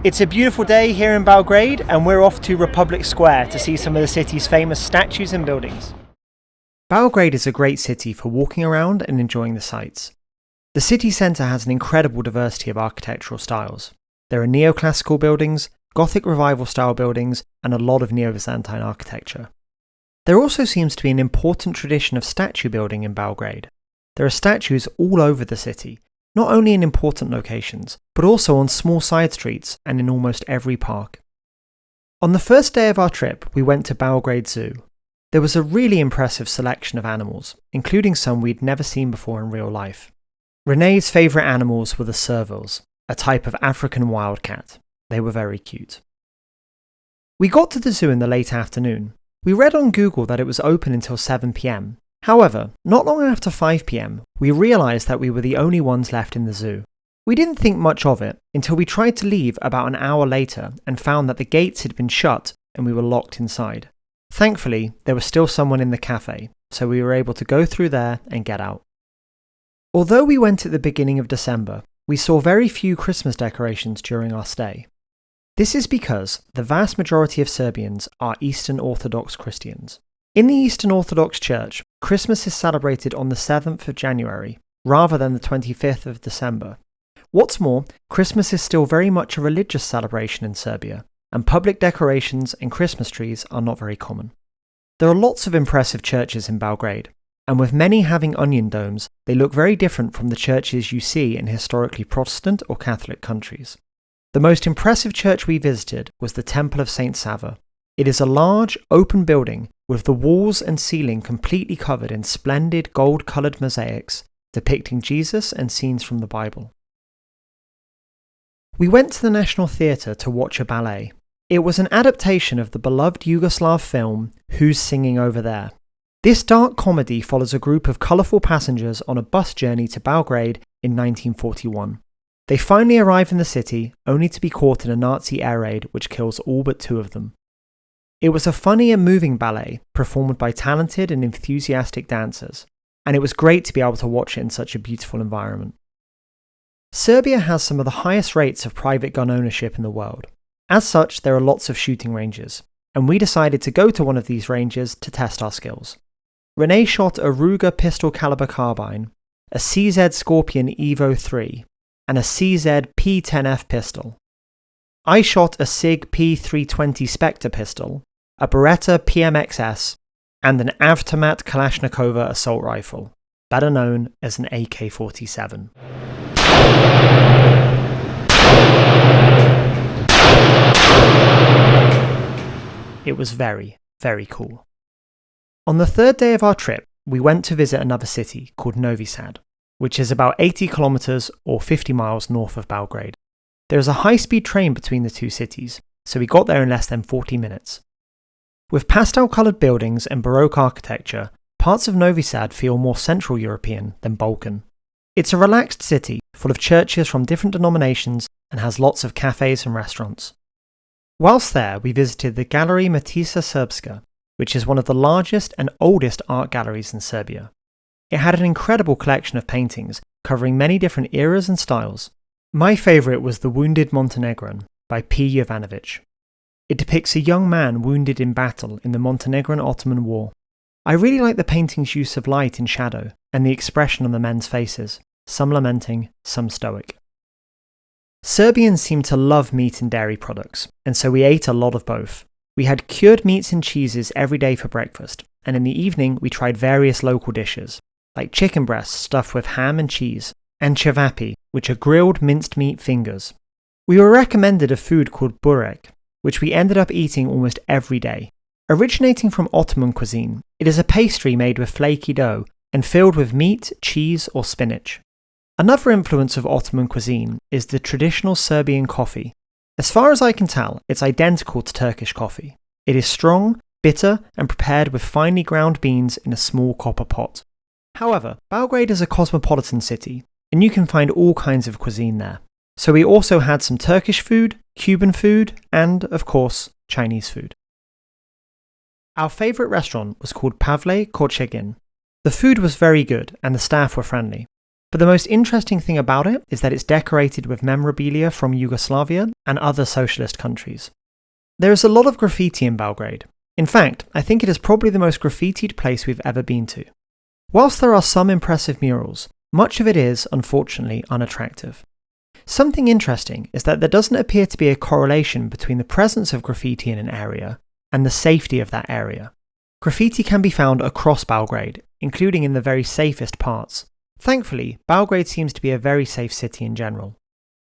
It's a beautiful day here in Belgrade, and we're off to Republic Square to see some of the city's famous statues and buildings. Belgrade is a great city for walking around and enjoying the sights. The city centre has an incredible diversity of architectural styles. There are neoclassical buildings, Gothic Revival style buildings, and a lot of Neo-Byzantine architecture. There also seems to be an important tradition of statue building in Belgrade. There are statues all over the city, not only in important locations, but also on small side streets and in almost every park. On the first day of our trip, we went to Belgrade Zoo. There was a really impressive selection of animals, including some we'd never seen before in real life. Renee's favourite animals were the servals, a type of African wildcat. They were very cute. We got to the zoo in the late afternoon. We read on Google that it was open until 7 p.m. However, not long after 5 p.m, we realised that we were the only ones left in the zoo. We didn't think much of it until we tried to leave about an hour later and found that the gates had been shut and we were locked inside. Thankfully, there was still someone in the cafe, so we were able to go through there and get out. Although we went at the beginning of December, we saw very few Christmas decorations during our stay. This is because the vast majority of Serbians are Eastern Orthodox Christians. In the Eastern Orthodox Church, Christmas is celebrated on the 7th of January, rather than the 25th of December. What's more, Christmas is still very much a religious celebration in Serbia, and public decorations and Christmas trees are not very common. There are lots of impressive churches in Belgrade, and with many having onion domes, they look very different from the churches you see in historically Protestant or Catholic countries. The most impressive church we visited was the Temple of St. Sava. It is a large, open building with the walls and ceiling completely covered in splendid gold-coloured mosaics depicting Jesus and scenes from the Bible. We went to the National Theatre to watch a ballet. It was an adaptation of the beloved Yugoslav film Who's Singing Over There? This dark comedy follows a group of colourful passengers on a bus journey to Belgrade in 1941. They finally arrive in the city, only to be caught in a Nazi air raid which kills all but 2 of them. It was a funny and moving ballet, performed by talented and enthusiastic dancers, and it was great to be able to watch it in such a beautiful environment. Serbia has some of the highest rates of private gun ownership in the world. As such, there are lots of shooting ranges, and we decided to go to one of these ranges to test our skills. Renee shot a Ruger pistol caliber carbine, a CZ Scorpion Evo 3, and a CZ P10F pistol. I shot a SIG P320 Spectre pistol, a Beretta PMXS, and an Avtomat Kalashnikova assault rifle, better known as an AK-47. It was very, very cool. On the third day of our trip, we went to visit another city called Novi Sad, which is about 80 kilometers or 50 miles north of Belgrade. There is a high-speed train between the two cities, so we got there in less than 40 minutes. With pastel-coloured buildings and Baroque architecture, parts of Novi Sad feel more Central European than Balkan. It's a relaxed city, full of churches from different denominations and has lots of cafes and restaurants. Whilst there, we visited the Gallery Matisa Srpska, which is one of the largest and oldest art galleries in Serbia. It had an incredible collection of paintings covering many different eras and styles. My favourite was The Wounded Montenegrin by P. Jovanovic. It depicts a young man wounded in battle in the Montenegrin-Ottoman War. I really like the painting's use of light and shadow and the expression on the men's faces, some lamenting, some stoic. Serbians seem to love meat and dairy products, and so we ate a lot of both. We had cured meats and cheeses every day for breakfast, and in the evening we tried various local dishes, like chicken breasts stuffed with ham and cheese, and cevapi, which are grilled minced meat fingers. We were recommended a food called burek, which we ended up eating almost every day. Originating from Ottoman cuisine, it is a pastry made with flaky dough and filled with meat, cheese, or spinach. Another influence of Ottoman cuisine is the traditional Serbian coffee. As far as I can tell, it's identical to Turkish coffee. It is strong, bitter, and prepared with finely ground beans in a small copper pot. However, Belgrade is a cosmopolitan city, and you can find all kinds of cuisine there. So we also had some Turkish food, Cuban food, and, of course, Chinese food. Our favourite restaurant was called Pavle Korchegin. The food was very good, and the staff were friendly. But the most interesting thing about it is that it's decorated with memorabilia from Yugoslavia and other socialist countries. There is a lot of graffiti in Belgrade. In fact, I think it is probably the most graffitied place we've ever been to. Whilst there are some impressive murals, much of it is, unfortunately, unattractive. Something interesting is that there doesn't appear to be a correlation between the presence of graffiti in an area and the safety of that area. Graffiti can be found across Belgrade, including in the very safest parts. Thankfully, Belgrade seems to be a very safe city in general.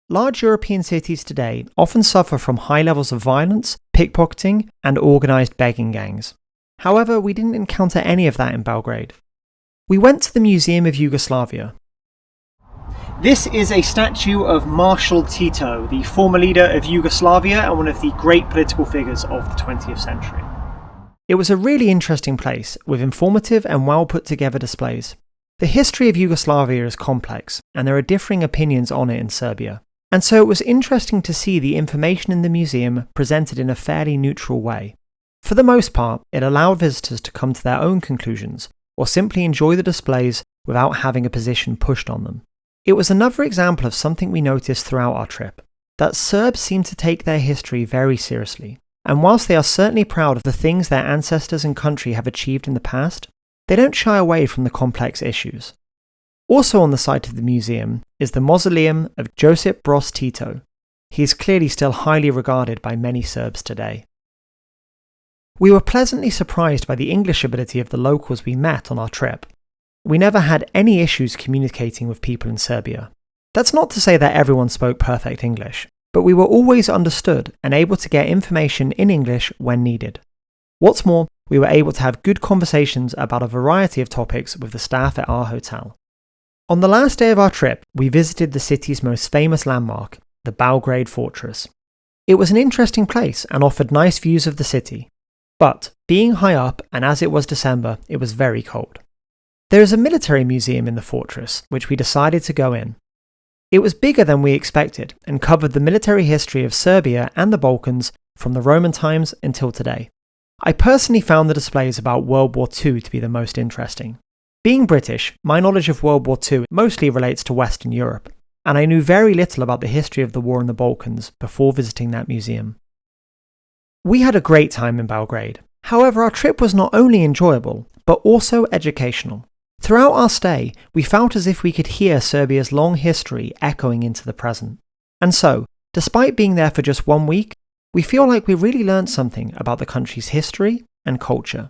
Large European cities today often suffer from high levels of violence, pickpocketing, and organised begging gangs. However, we didn't encounter any of that in Belgrade. We went to the Museum of Yugoslavia. This is a statue of Marshal Tito, the former leader of Yugoslavia and one of the great political figures of the 20th century. It was a really interesting place, with informative and well put together displays. The history of Yugoslavia is complex, and there are differing opinions on it in Serbia. And so it was interesting to see the information in the museum presented in a fairly neutral way. For the most part, it allowed visitors to come to their own conclusions, or simply enjoy the displays without having a position pushed on them. It was another example of something we noticed throughout our trip, that Serbs seem to take their history very seriously, and whilst they are certainly proud of the things their ancestors and country have achieved in the past, they don't shy away from the complex issues. Also on the site of the museum is the mausoleum of Josip Broz Tito. He is clearly still highly regarded by many Serbs today. We were pleasantly surprised by the English ability of the locals we met on our trip. We never had any issues communicating with people in Serbia. That's not to say that everyone spoke perfect English, but we were always understood and able to get information in English when needed. What's more, we were able to have good conversations about a variety of topics with the staff at our hotel. On the last day of our trip, we visited the city's most famous landmark, the Belgrade Fortress. It was an interesting place and offered nice views of the city. But, being high up and as it was December, it was very cold. There is a military museum in the fortress, which we decided to go in. It was bigger than we expected and covered the military history of Serbia and the Balkans from the Roman times until today. I personally found the displays about World War II to be the most interesting. Being British, my knowledge of World War II mostly relates to Western Europe, and I knew very little about the history of the war in the Balkans before visiting that museum. We had a great time in Belgrade. However, our trip was not only enjoyable, but also educational. Throughout our stay, we felt as if we could hear Serbia's long history echoing into the present. And so, despite being there for just 1 week, we feel like we really learned something about the country's history and culture.